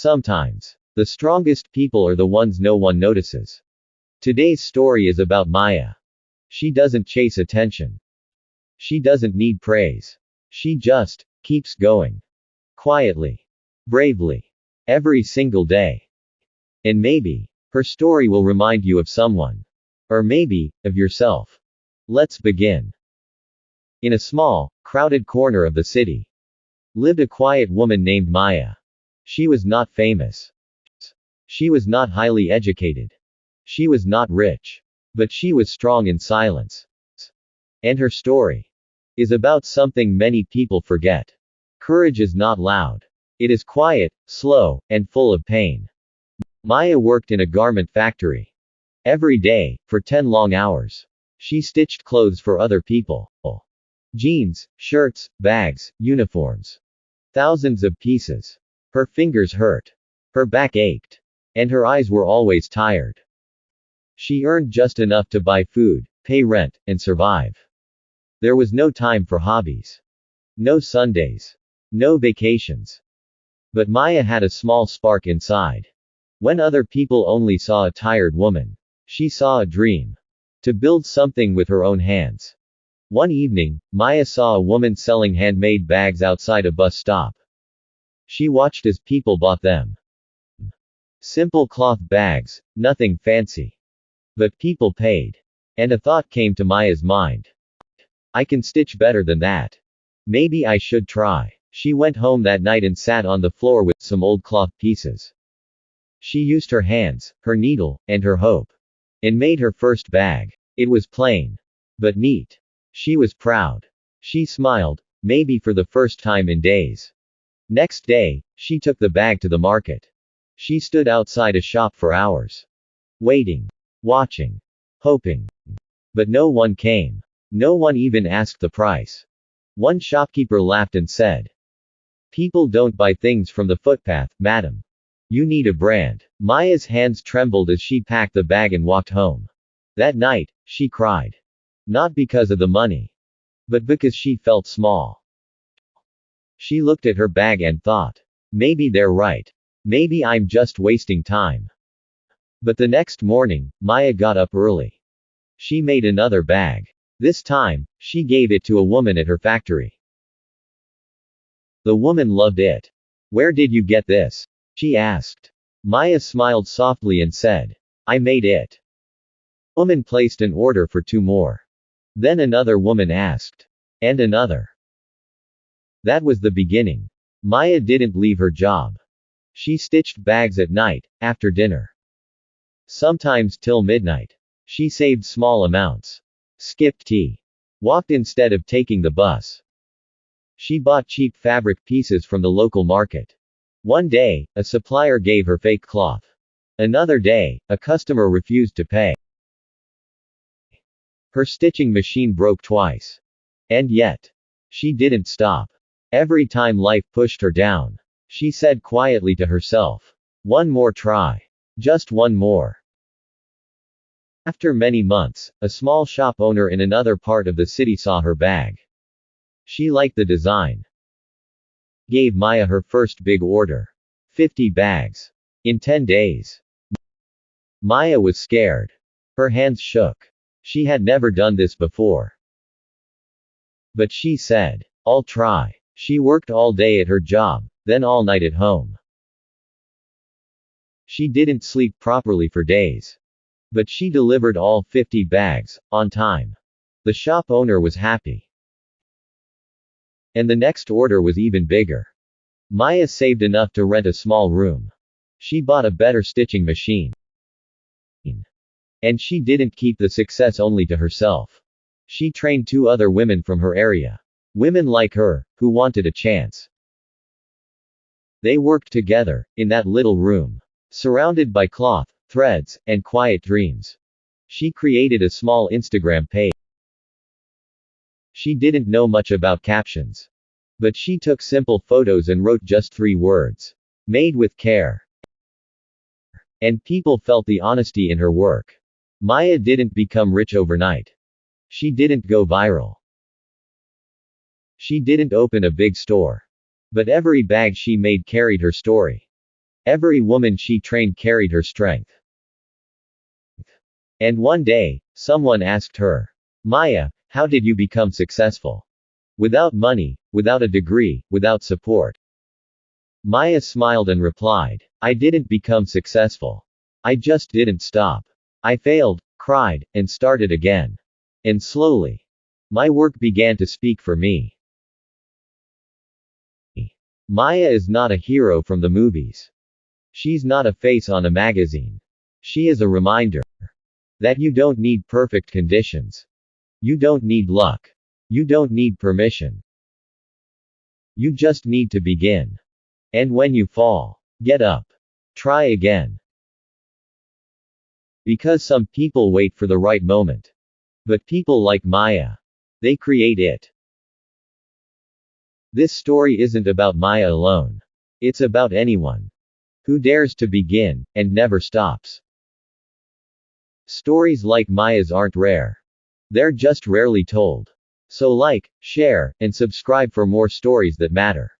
Sometimes, the strongest people are the ones no one notices. Today's story is about Maya. She doesn't chase attention. She doesn't need praise. She just keeps going. Quietly. Bravely. Every single day. And maybe, her story will remind you of someone. Or maybe, of yourself. Let's begin. In a small, crowded corner of the city, lived a quiet woman named Maya. She was not famous. She was not highly educated. She was not rich. But she was strong in silence. And her story is about something many people forget. Courage is not loud. It is quiet, slow, and full of pain. Maya worked in a garment factory. Every day, for 10 long hours. She stitched clothes for other people. Jeans, shirts, bags, uniforms. Thousands of pieces. Her fingers hurt. Her back ached. And her eyes were always tired. She earned just enough to buy food, pay rent, and survive. There was no time for hobbies. No Sundays. No vacations. But Maya had a small spark inside. When other people only saw a tired woman, she saw a dream. To build something with her own hands. One evening, Maya saw a woman selling handmade bags outside a bus stop. She watched as people bought them. Simple cloth bags, nothing fancy. But people paid. And a thought came to Maya's mind. I can stitch better than that. Maybe I should try. She went home that night and sat on the floor with some old cloth pieces. She used her hands, her needle, and her hope. And made her first bag. It was plain. But neat. She was proud. She smiled, maybe for the first time in days. Next day, she took the bag to the market. She stood outside a shop for hours. Waiting. Watching. Hoping. But no one came. No one even asked the price. One shopkeeper laughed and said, "People don't buy things from the footpath, madam. You need a brand." Maya's hands trembled as she packed the bag and walked home. That night, she cried. Not because of the money. But because she felt small. She looked at her bag and thought, maybe they're right. Maybe I'm just wasting time. But the next morning, Maya got up early. She made another bag. This time, she gave it to a woman at her factory. The woman loved it. "Where did you get this?" she asked. Maya smiled softly and said, "I made it." The woman placed an order for 2 more. Then another woman asked. And another. That was the beginning. Maya didn't leave her job. She stitched bags at night, after dinner. Sometimes till midnight. She saved small amounts. Skipped tea. Walked instead of taking the bus. She bought cheap fabric pieces from the local market. One day, a supplier gave her fake cloth. Another day, a customer refused to pay. Her stitching machine broke twice. And yet, she didn't stop. Every time life pushed her down, she said quietly to herself, "One more try. Just one more." After many months, a small shop owner in another part of the city saw her bag. She liked the design. Gave Maya her first big order. 50 bags. In 10 days. Maya was scared. Her hands shook. She had never done this before. But she said, "I'll try." She worked all day at her job, then all night at home. She didn't sleep properly for days. But she delivered all 50 bags, on time. The shop owner was happy. And the next order was even bigger. Maya saved enough to rent a small room. She bought a better stitching machine. And she didn't keep the success only to herself. She trained 2 other women from her area. Women like her, who wanted a chance. They worked together, in that little room. Surrounded by cloth, threads, and quiet dreams. She created a small Instagram page. She didn't know much about captions. But she took simple photos and wrote just 3 words. Made with care. And people felt the honesty in her work. Maya didn't become rich overnight. She didn't go viral. She didn't open a big store. But every bag she made carried her story. Every woman she trained carried her strength. And one day, someone asked her, Maya, how did you become successful? Without money, without a degree, without support. Maya smiled and replied, I didn't become successful. I just didn't stop. I failed, cried, and started again. And slowly, my work began to speak for me. Maya is not a hero from the movies. She's not a face on a magazine. She is a reminder that you don't need perfect conditions. You don't need luck. You don't need permission. You just need to begin. And when you fall, get up. Try again. Because some people wait for the right moment. But people like Maya, they create it. This story isn't about Maya alone. It's about anyone who dares to begin, and never stops. Stories like Maya's aren't rare. They're just rarely told. So like, share, and subscribe for more stories that matter.